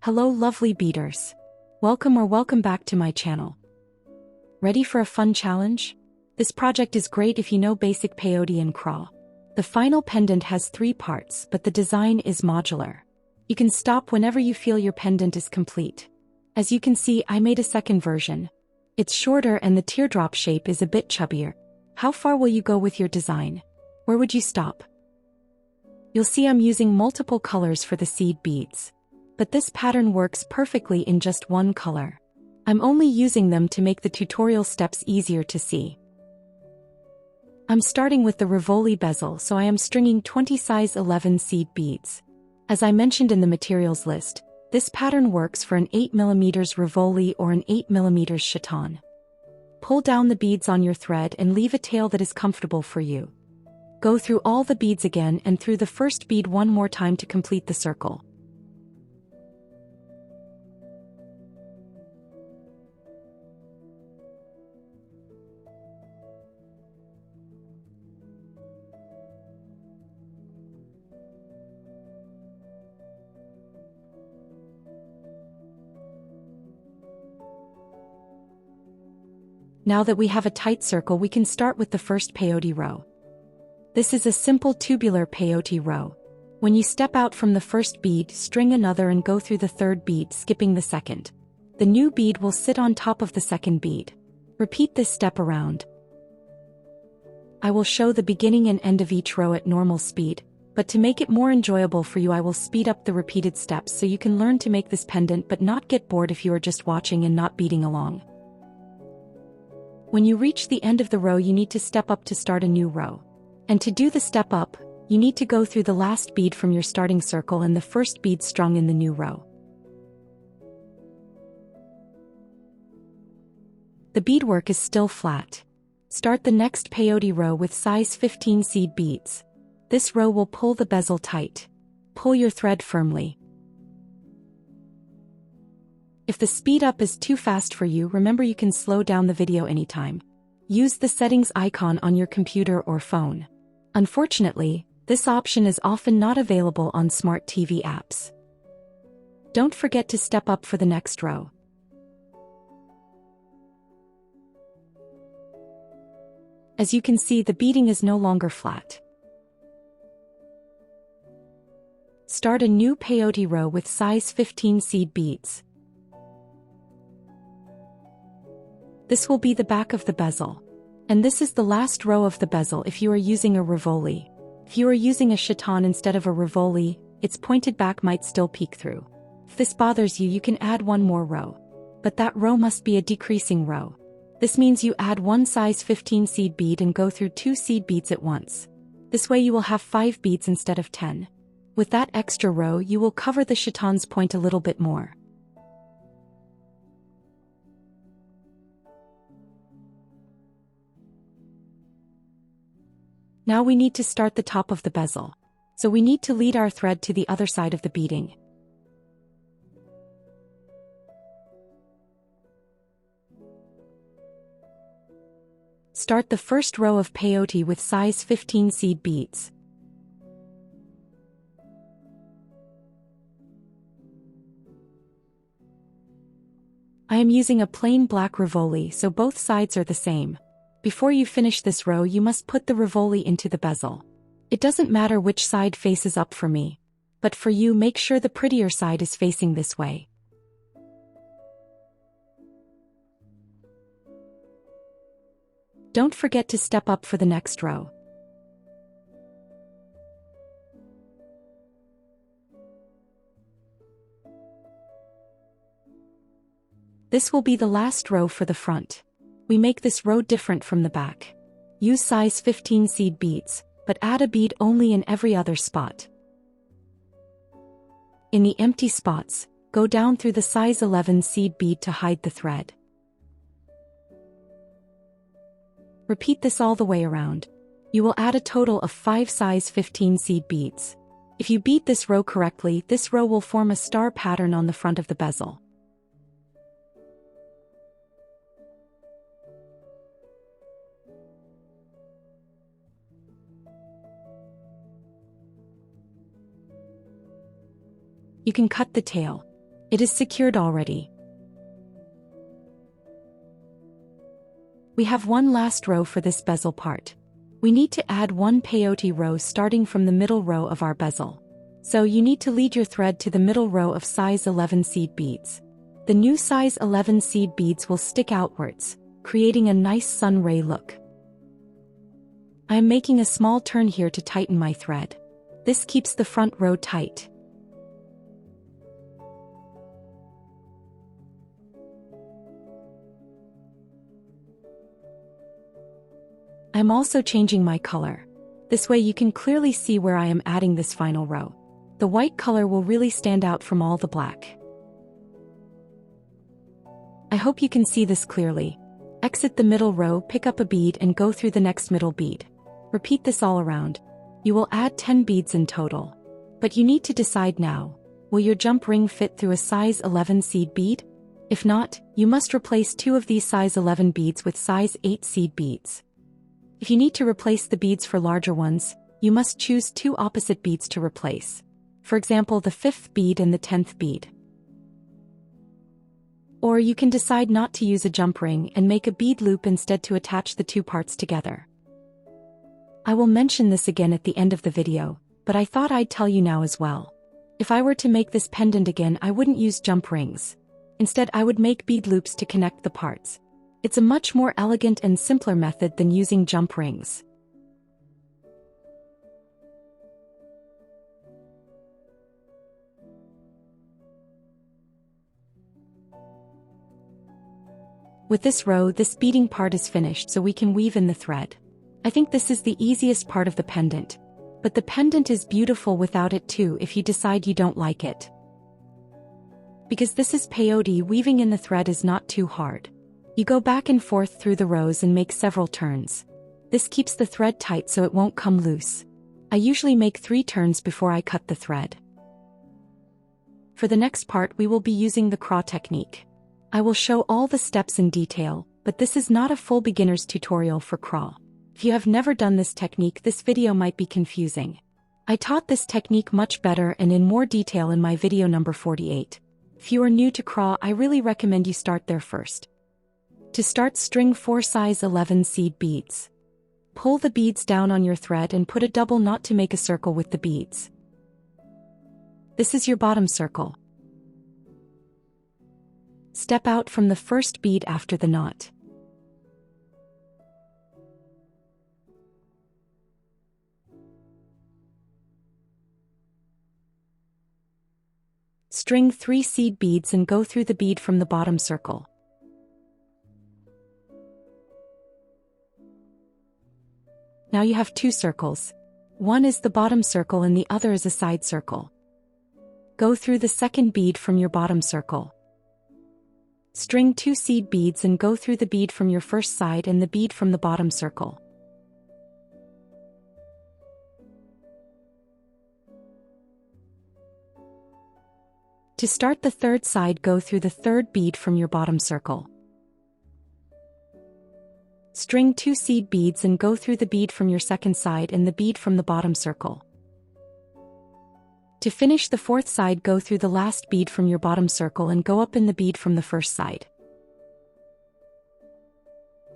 Hello lovely beaders. Welcome back to my channel. Ready for a fun challenge? This project is great if you know basic peyote and CRAW. The final pendant has 3 parts, but the design is modular. You can stop whenever you feel your pendant is complete. As you can see, I made a second version. It's shorter and the teardrop shape is a bit chubbier. How far will you go with your design? Where would you stop? You'll see I'm using multiple colors for the seed beads. But this pattern works perfectly in just one color. I'm only using them to make the tutorial steps easier to see. I'm starting with the Rivoli bezel, so I am stringing 20 size 11 seed beads. As I mentioned in the materials list, this pattern works for an 8mm Rivoli or an 8mm chaton. Pull down the beads on your thread and leave a tail that is comfortable for you. Go through all the beads again and through the first bead one more time to complete the circle. Now that we have a tight circle, we can start with the first peyote row. This is a simple tubular peyote row. When you step out from the first bead, string another and go through the third bead, skipping the second. The new bead will sit on top of the second bead. Repeat this step around. I will show the beginning and end of each row at normal speed, but to make it more enjoyable for you, I will speed up the repeated steps so you can learn to make this pendant but not get bored if you are just watching and not beading along. When you reach the end of the row, you need to step up to start a new row. And to do the step up, you need to go through the last bead from your starting circle and the first bead strung in the new row. The beadwork is still flat. Start the next peyote row with size 15 seed beads. This row will pull the bezel tight. Pull your thread firmly. If the speed up is too fast for you, remember you can slow down the video anytime. Use the settings icon on your computer or phone. Unfortunately, this option is often not available on smart TV apps. Don't forget to step up for the next row. As you can see, the beading is no longer flat. Start a new peyote row with size 15 seed beads. This will be the back of the bezel. And this is the last row of the bezel if you are using a Rivoli. If you are using a chaton instead of a Rivoli, its pointed back might still peek through. If this bothers you, you can add one more row. But that row must be a decreasing row. This means you add one size 15 seed bead and go through 2 seed beads at once. This way you will have 5 beads instead of 10. With that extra row, you will cover the chaton's point a little bit more. Now we need to start the top of the bezel. So we need to lead our thread to the other side of the beading. Start the first row of peyote with size 15 seed beads. I am using a plain black Rivoli, so both sides are the same. Before you finish this row, you must put the Rivoli into the bezel. It doesn't matter which side faces up for me, but for you, make sure the prettier side is facing this way. Don't forget to step up for the next row. This will be the last row for the front. We make this row different from the back. Use size 15 seed beads, but add a bead only in every other spot. In the empty spots, go down through the size 11 seed bead to hide the thread. Repeat this all the way around. You will add a total of 5 size 15 seed beads. If you bead this row correctly, this row will form a star pattern on the front of the bezel. You can cut the tail. It is secured already. We have one last row for this bezel part. We need to add one peyote row starting from the middle row of our bezel. So you need to lead your thread to the middle row of size 11 seed beads. The new size 11 seed beads will stick outwards, creating a nice sun ray look. I am making a small turn here to tighten my thread. This keeps the front row tight. I'm also changing my color. This way you can clearly see where I am adding this final row. The white color will really stand out from all the black. I hope you can see this clearly. Exit the middle row, pick up a bead and go through the next middle bead. Repeat this all around. You will add 10 beads in total. But you need to decide now, will your jump ring fit through a size 11 seed bead? If not, you must replace 2 of these size 11 beads with size 8 seed beads. If you need to replace the beads for larger ones, you must choose 2 opposite beads to replace. For example, the 5th bead and the 10th bead. Or you can decide not to use a jump ring and make a bead loop instead to attach the 2 parts together. I will mention this again at the end of the video, but I thought I'd tell you now as well. If I were to make this pendant again, I wouldn't use jump rings. Instead, I would make bead loops to connect the parts. It's a much more elegant and simpler method than using jump rings. With this row, this beading part is finished, so we can weave in the thread. I think this is the easiest part of the pendant. But the pendant is beautiful without it too if you decide you don't like it. Because this is peyote, weaving in the thread is not too hard. You go back and forth through the rows and make several turns. This keeps the thread tight so it won't come loose. I usually make 3 turns before I cut the thread. For the next part, we will be using the CRAW technique. I will show all the steps in detail, but this is not a full beginner's tutorial for CRAW. If you have never done this technique, this video might be confusing. I taught this technique much better and in more detail in my video number 48. If you are new to CRAW, I really recommend you start there first. To start, string 4 size 11 seed beads. Pull the beads down on your thread and put a double knot to make a circle with the beads. This is your bottom circle. Step out from the first bead after the knot. String 3 seed beads and go through the bead from the bottom circle. Now you have 2 circles. One is the bottom circle and the other is a side circle. Go through the second bead from your bottom circle. String 2 seed beads and go through the bead from your first side and the bead from the bottom circle. To start the third side, go through the third bead from your bottom circle. String 2 seed beads and go through the bead from your second side and the bead from the bottom circle. To finish the fourth side, go through the last bead from your bottom circle and go up in the bead from the first side.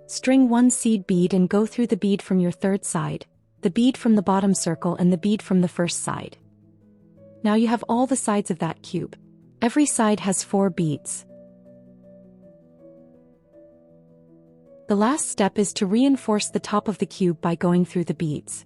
String 1 seed bead and go through the bead from your third side, the bead from the bottom circle and the bead from the first side. Now you have all the sides of that cube. Every side has 4 beads. The last step is to reinforce the top of the cube by going through the beads.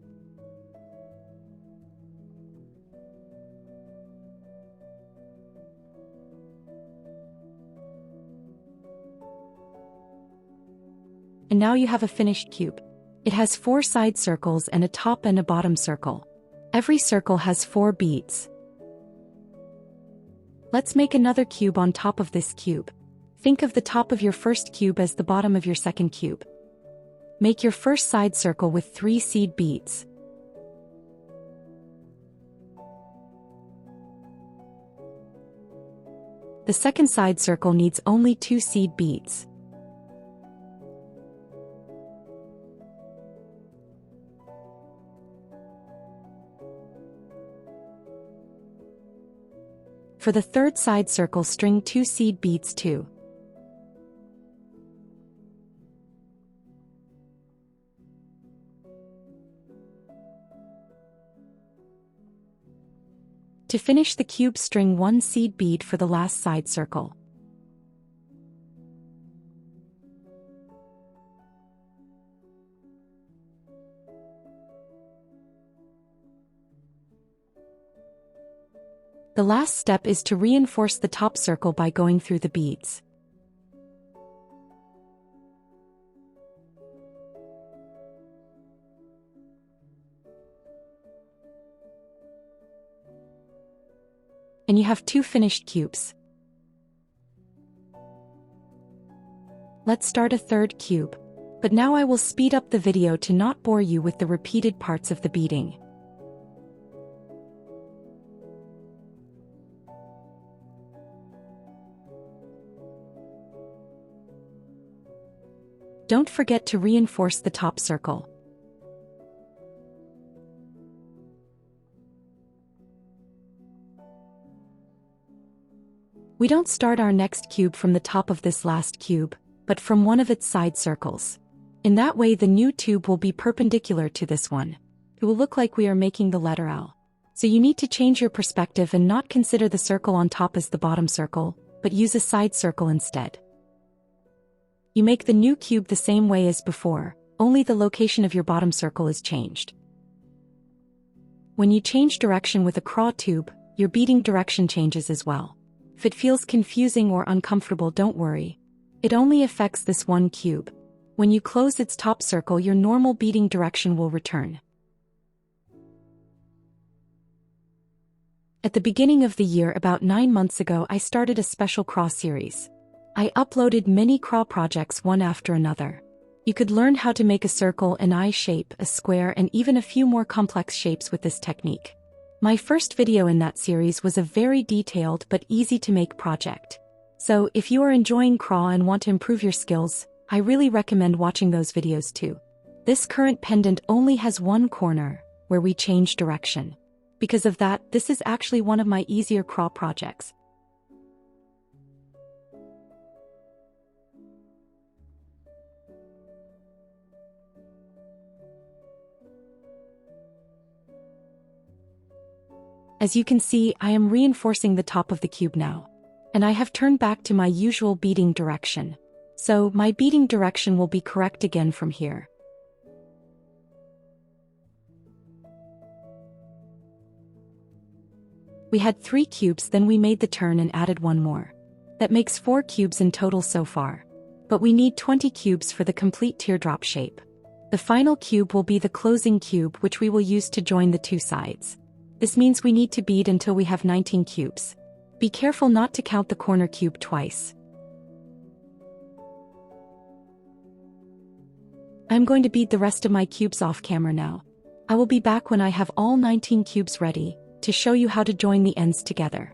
And now you have a finished cube. It has 4 side circles and a top and a bottom circle. Every circle has 4 beads. Let's make another cube on top of this cube. Think of the top of your first cube as the bottom of your second cube. Make your first side circle with 3 seed beads. The second side circle needs only 2 seed beads. For the third side circle, string 2 seed beads too. To finish the cube, string 1 seed bead for the last side circle. The last step is to reinforce the top circle by going through the beads. And you have 2 finished cubes. Let's start a third cube. But now I will speed up the video to not bore you with the repeated parts of the beading. Don't forget to reinforce the top circle. We don't start our next cube from the top of this last cube, but from one of its side circles. In that way, the new tube will be perpendicular to this one. It will look like we are making the letter L. So you need to change your perspective and not consider the circle on top as the bottom circle, but use a side circle instead. You make the new cube the same way as before, only the location of your bottom circle is changed. When you change direction with a CRAW tube, your beading direction changes as well. If it feels confusing or uncomfortable, don't worry. It only affects this one cube. When you close its top circle, your normal beading direction will return. At the beginning of the year, about 9 months ago, I started a special CRAW series. I uploaded many CRAW projects one after another. You could learn how to make a circle, an eye shape, a square, and even a few more complex shapes with this technique. My first video in that series was a very detailed but easy to make project. So if you are enjoying CRAW and want to improve your skills, I really recommend watching those videos too. This current pendant only has one corner, where we change direction. Because of that, this is actually one of my easier CRAW projects. As you can see, I am reinforcing the top of the cube now. And I have turned back to my usual beading direction. So my beading direction will be correct again from here. We had 3 cubes, then we made the turn and added 1 more. That makes 4 cubes in total so far. But we need 20 cubes for the complete teardrop shape. The final cube will be the closing cube, which we will use to join the 2 sides. This means we need to bead until we have 19 cubes. Be careful not to count the corner cube twice. I'm going to bead the rest of my cubes off camera now. I will be back when I have all 19 cubes ready, to show you how to join the ends together.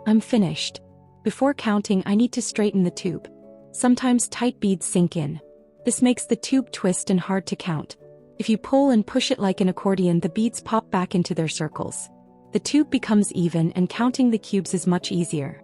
I'm finished. Before counting, I need to straighten the tube. Sometimes tight beads sink in. This makes the tube twist and hard to count. If you pull and push it like an accordion, the beads pop back into their circles. The tube becomes even and counting the cubes is much easier.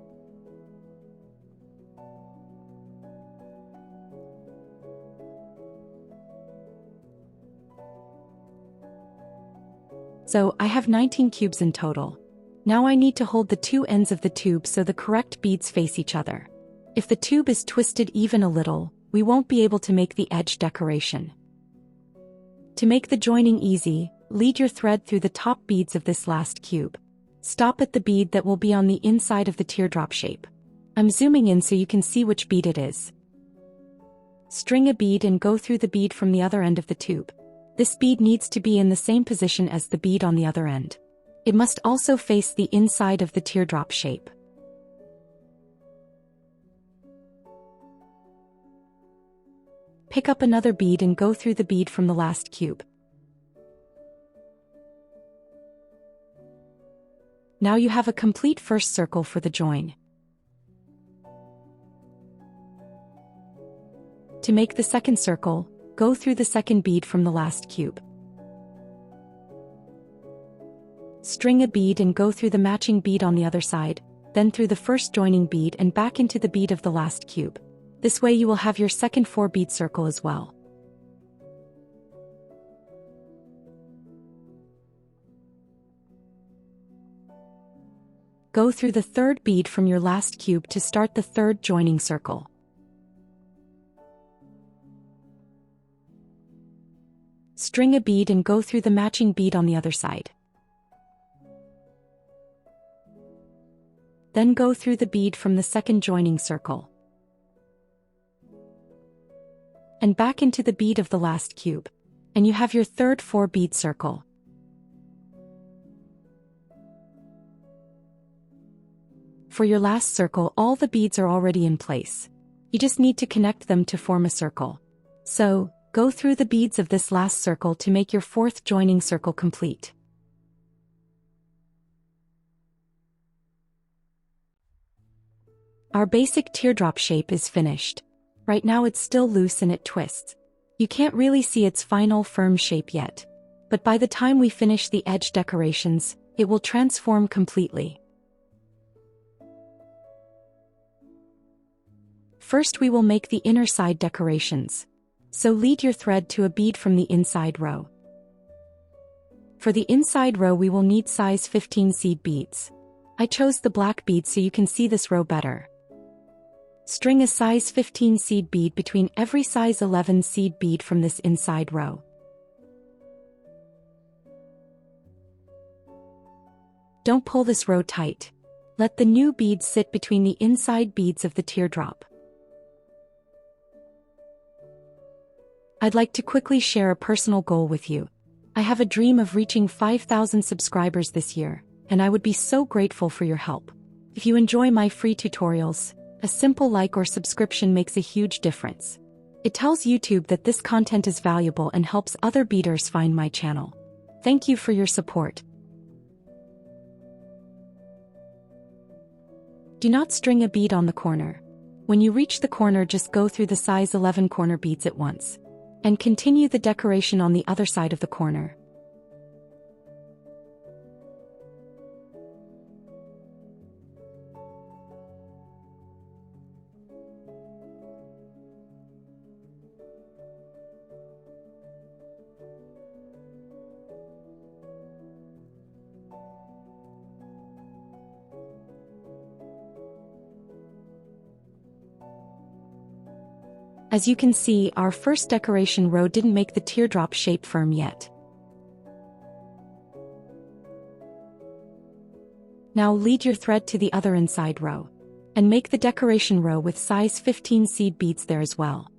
So, I have 19 cubes in total. Now I need to hold the 2 ends of the tube so the correct beads face each other. If the tube is twisted even a little, we won't be able to make the edge decoration. To make the joining easy, lead your thread through the top beads of this last cube. Stop at the bead that will be on the inside of the teardrop shape. I'm zooming in so you can see which bead it is. String a bead and go through the bead from the other end of the tube. This bead needs to be in the same position as the bead on the other end. It must also face the inside of the teardrop shape. Pick up another bead and go through the bead from the last cube. Now you have a complete first circle for the join. To make the second circle, go through the second bead from the last cube. String a bead and go through the matching bead on the other side, then through the first joining bead and back into the bead of the last cube. This way you will have your second 4-bead circle as well. Go through the third bead from your last cube to start the third joining circle. String a bead and go through the matching bead on the other side. Then go through the bead from the second joining circle. And back into the bead of the last cube. And you have your third 4-bead circle. For your last circle, all the beads are already in place. You just need to connect them to form a circle. So, go through the beads of this last circle to make your 4th joining circle complete. Our basic teardrop shape is finished. Right now it's still loose and it twists. You can't really see its final firm shape yet. But by the time we finish the edge decorations, it will transform completely. First we will make the inner side decorations. So lead your thread to a bead from the inside row. For the inside row we will need size 15 seed beads. I chose the black bead so you can see this row better. String a size 15 seed bead between every size 11 seed bead from this inside row. Don't pull this row tight. Let the new beads sit between the inside beads of the teardrop. I'd like to quickly share a personal goal with you. I have a dream of reaching 5,000 subscribers this year, and I would be so grateful for your help. If you enjoy my free tutorials, a simple like or subscription makes a huge difference. It tells YouTube that this content is valuable and helps other beaders find my channel. Thank you for your support. Do not string a bead on the corner. When you reach the corner, just go through the size 11 corner beads at once. And continue the decoration on the other side of the corner. As you can see, our first decoration row didn't make the teardrop shape firm yet. Now lead your thread to the other inside row. And make the decoration row with size 15 seed beads there as well.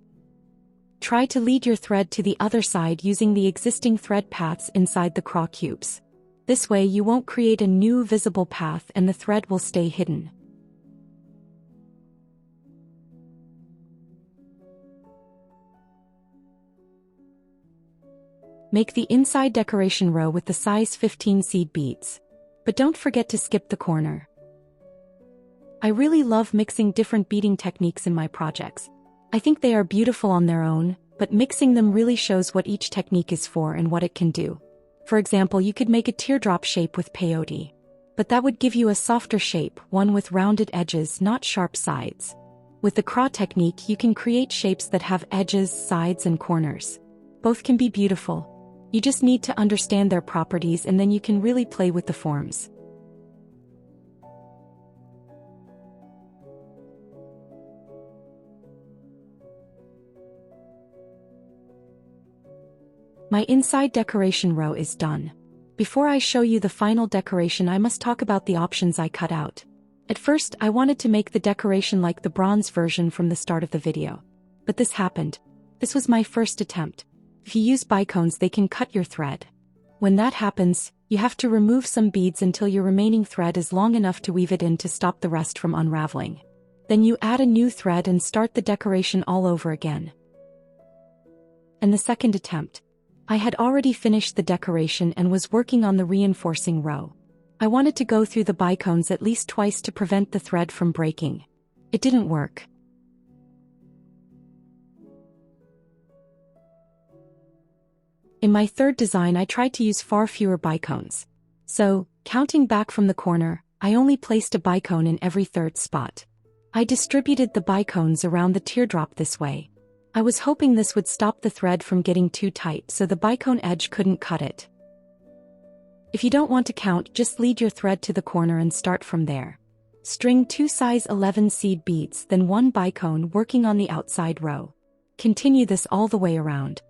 Try to lead your thread to the other side using the existing thread paths inside the CRAW cubes. This way you won't create a new visible path and the thread will stay hidden. Make the inside decoration row with the size 15 seed beads. But don't forget to skip the corner. I really love mixing different beading techniques in my projects. I think they are beautiful on their own, but mixing them really shows what each technique is for and what it can do. For example, you could make a teardrop shape with peyote. But that would give you a softer shape, one with rounded edges, not sharp sides. With the CRAW technique, you can create shapes that have edges, sides, and corners. Both can be beautiful. You just need to understand their properties and then you can really play with the forms. My inside decoration row is done. Before I show you the final decoration, I must talk about the options I cut out. At first, I wanted to make the decoration like the bronze version from the start of the video. But this happened. This was my first attempt. If you use bicones, they can cut your thread. When that happens, you have to remove some beads until your remaining thread is long enough to weave it in to stop the rest from unraveling. Then you add a new thread and start the decoration all over again. And the second attempt. I had already finished the decoration and was working on the reinforcing row. I wanted to go through the bicones at least twice to prevent the thread from breaking. It didn't work. In my third design, I tried to use far fewer bicones. So, Counting back from the corner, I only placed a bicone in every third spot. I distributed the bicones around the teardrop this way. I was hoping this would stop the thread from getting too tight so the bicone edge couldn't cut it. If you don't want to count, just lead your thread to the corner and start from there. String 2 size 11 seed beads, then 1 bicone working on the outside row. Continue this all the way around.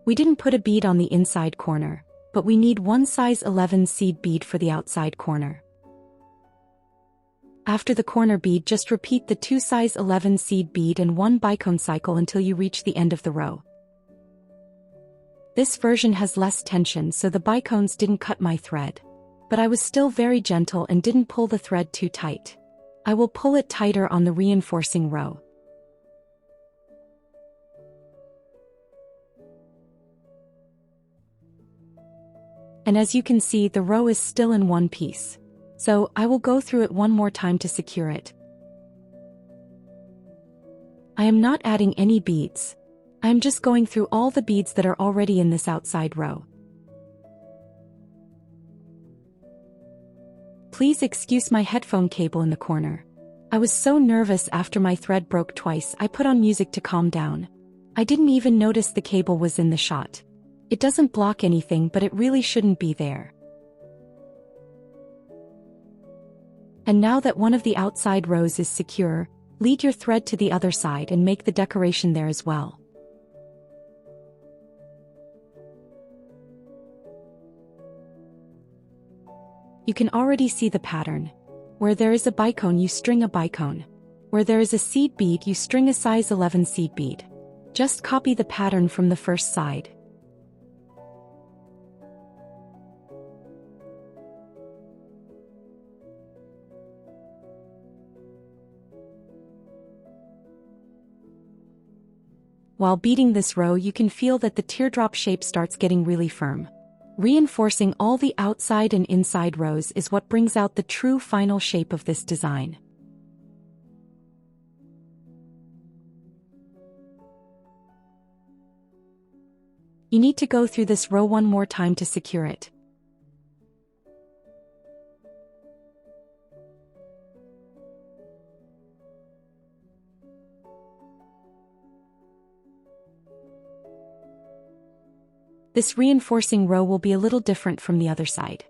We didn't put a bead on the inside corner, but we need 1 size 11 seed bead for the outside corner. After the corner bead, just repeat the 2 size 11 seed bead and 1 bicone cycle until you reach the end of the row. This version has less tension, so the bicones didn't cut my thread. But I was still very gentle and didn't pull the thread too tight. I will pull it tighter on the reinforcing row. And as you can see, the row is still in one piece. So I will go through it one more time to secure it. I am not adding any beads. I am just going through all the beads that are already in this outside row. Please excuse my headphone cable in the corner. I was so nervous after my thread broke twice, I put on music to calm down. I didn't even notice the cable was in the shot. It doesn't block anything, but it really shouldn't be there. And now that one of the outside rows is secure, lead your thread to the other side and make the decoration there as well. You can already see the pattern. Where there is a bicone, you string a bicone. Where there is a seed bead, you string a size 11 seed bead. Just copy the pattern from the first side. While beading this row, you can feel that the teardrop shape starts getting really firm. Reinforcing all the outside and inside rows is what brings out the true final shape of this design. You need to go through this row one more time to secure it. This reinforcing row will be a little different from the other side.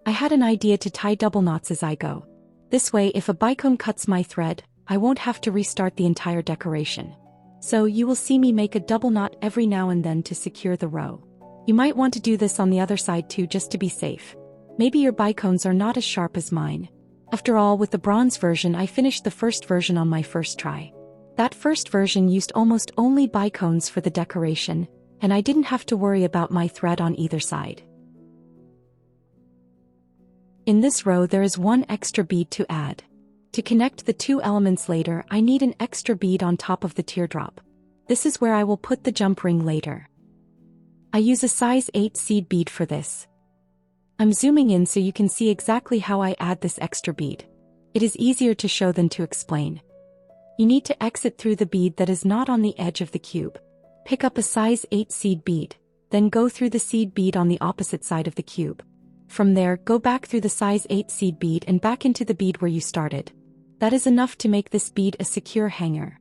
I had an idea to tie double knots as I go. This way, if a bicone cuts my thread, I won't have to restart the entire decoration. So you will see me make a double knot every now and then to secure the row. You might want to do this on the other side too, just to be safe. Maybe your bicones are not as sharp as mine. After all, with the bronze version, I finished the first version on my first try. That first version used almost only bicones for the decoration, and I didn't have to worry about my thread on either side. In this row there is one extra bead to add. To connect the two elements later, I need an extra bead on top of the teardrop. This is where I will put the jump ring later. I use a size 8 seed bead for this. I'm zooming in so you can see exactly how I add this extra bead. It is easier to show than to explain. You need to exit through the bead that is not on the edge of the cube. Pick up a size 8 seed bead, then go through the seed bead on the opposite side of the cube. From there, go back through the size 8 seed bead and back into the bead where you started. That is enough to make this bead a secure hanger.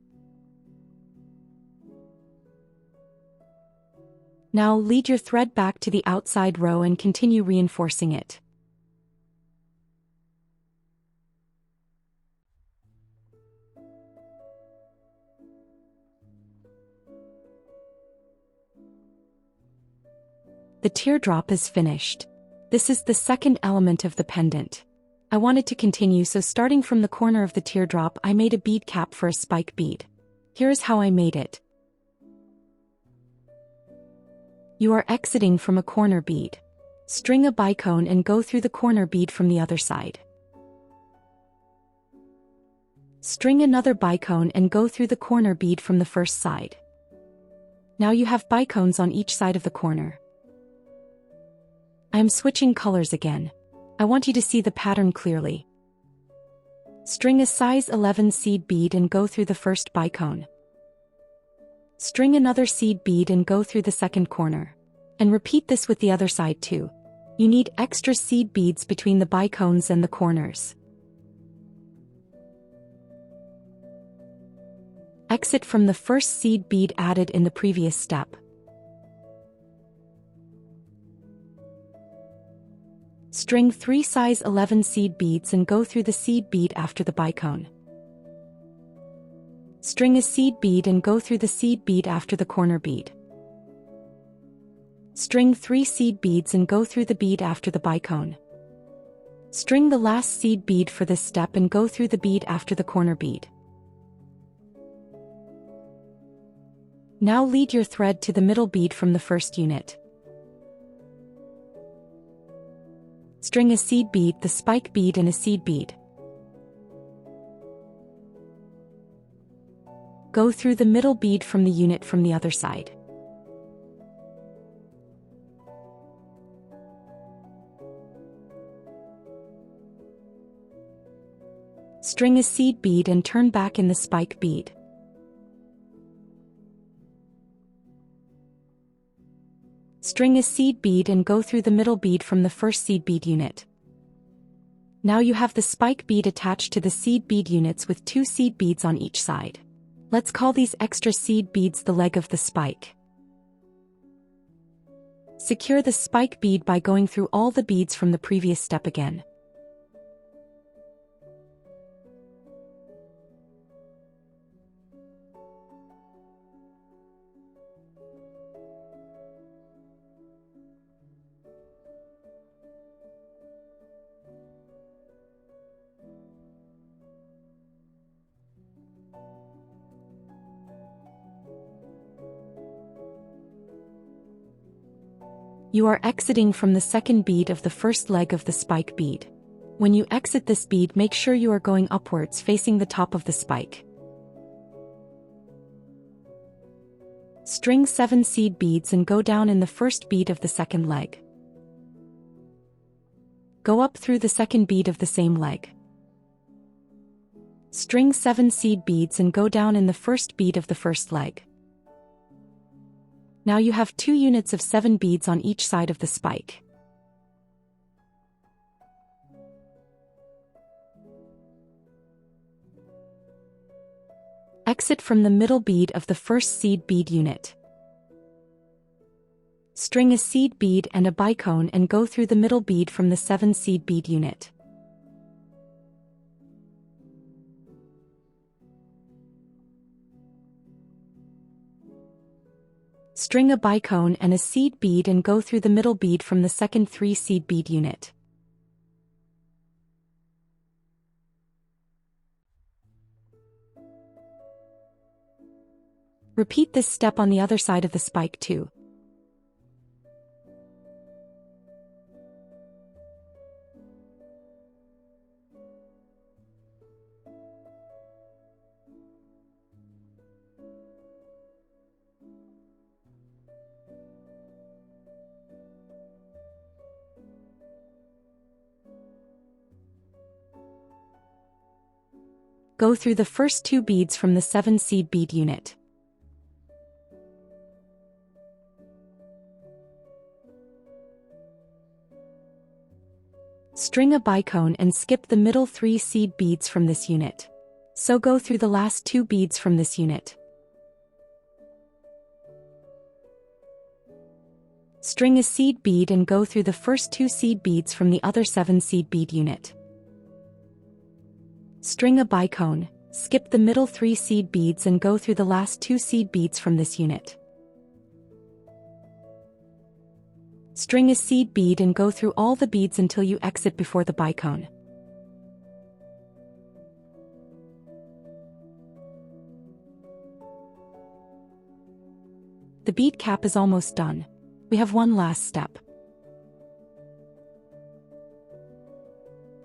Now lead your thread back to the outside row and continue reinforcing it. The teardrop is finished. This is the second element of the pendant. I wanted to continue, so starting from the corner of the teardrop, I made a bead cap for a spike bead. Here is how I made it. You are exiting from a corner bead. String a bicone and go through the corner bead from the other side. String another bicone and go through the corner bead from the first side. Now you have bicones on each side of the corner. I am switching colors again. I want you to see the pattern clearly. String a size 11 seed bead and go through the first bicone. String another seed bead and go through the second corner. And repeat this with the other side too. You need extra seed beads between the bicones and the corners. Exit from the first seed bead added in the previous step. String 3 size 11 seed beads and go through the seed bead after the bicone. String a seed bead and go through the seed bead after the corner bead. String 3 seed beads and go through the bead after the bicone. String the last seed bead for this step and go through the bead after the corner bead. Now lead your thread to the middle bead from the first unit. String a seed bead, the spike bead and a seed bead. Go through the middle bead from the unit from the other side. String a seed bead and turn back in the spike bead. String a seed bead and go through the middle bead from the first seed bead unit. Now you have the spike bead attached to the seed bead units with 2 seed beads on each side. Let's call these extra seed beads the leg of the spike. Secure the spike bead by going through all the beads from the previous step again. You are exiting from the second bead of the first leg of the spike bead. When you exit this bead, make sure you are going upwards facing the top of the spike. String 7 seed beads and go down in the first bead of the second leg. Go up through the second bead of the same leg. String 7 seed beads and go down in the first bead of the first leg. Now you have 2 units of 7 beads on each side of the spike. Exit from the middle bead of the first seed bead unit. String a seed bead and a bicone and go through the middle bead from the 7 seed bead unit. String a bicone and a seed bead and go through the middle bead from the second 3 seed bead unit. Repeat this step on the other side of the spike too. Go through the first 2 beads from the 7 seed bead unit. String a bicone and skip the middle 3 seed beads from this unit. So go through the last 2 beads from this unit. String a seed bead and go through the first 2 seed beads from the other 7 seed bead unit. String a bicone, skip the middle 3 seed beads and go through the last 2 seed beads from this unit. String a seed bead and go through all the beads until you exit before the bicone. The bead cap is almost done. We have one last step.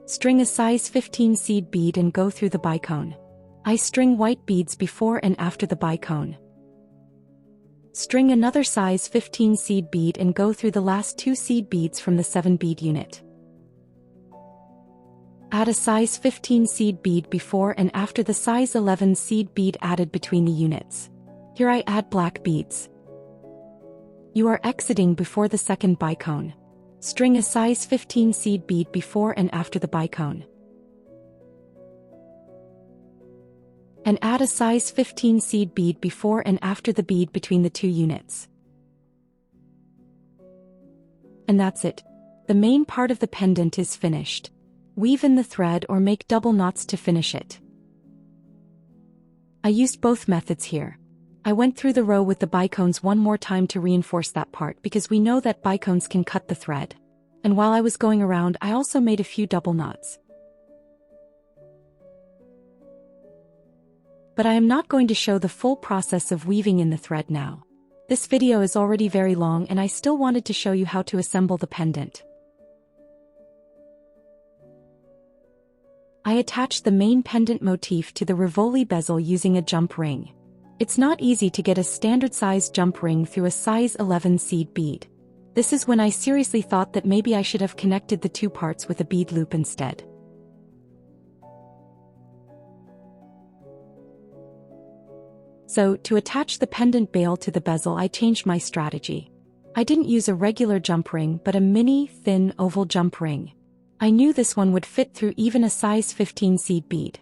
String a size 15 seed bead and go through the bicone. I string white beads before and after the bicone. String another size 15 seed bead and go through the last 2 seed beads from the 7 bead unit. Add a size 15 seed bead before and after the size 11 seed bead added between the units. Here I add black beads. You are exiting before the second bicone. String a size 15 seed bead before and after the bicone. And add a size 15 seed bead before and after the bead between the two units. And that's it. The main part of the pendant is finished. Weave in the thread or make double knots to finish it. I used both methods here. I went through the row with the bicones one more time to reinforce that part because we know that bicones can cut the thread. And while I was going around, I also made a few double knots. But I am not going to show the full process of weaving in the thread now. This video is already very long and I still wanted to show you how to assemble the pendant. I attached the main pendant motif to the Rivoli bezel using a jump ring. It's not easy to get a standard-sized jump ring through a size 11 seed bead. This is when I seriously thought that maybe I should have connected the two parts with a bead loop instead. So, to attach the pendant bail to the bezel, I changed my strategy. I didn't use a regular jump ring but a mini, thin, oval jump ring. I knew this one would fit through even a size 15 seed bead.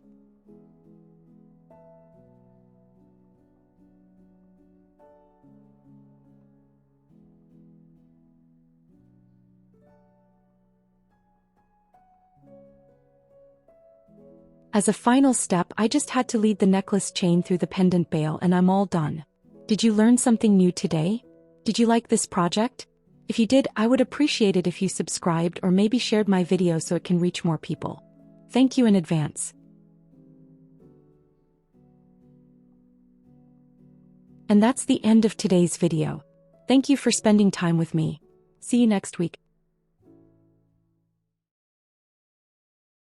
As a final step, I just had to lead the necklace chain through the pendant bail and I'm all done. Did you learn something new today? Did you like this project? If you did, I would appreciate it if you subscribed or maybe shared my video so it can reach more people. Thank you in advance. And that's the end of today's video. Thank you for spending time with me. See you next week.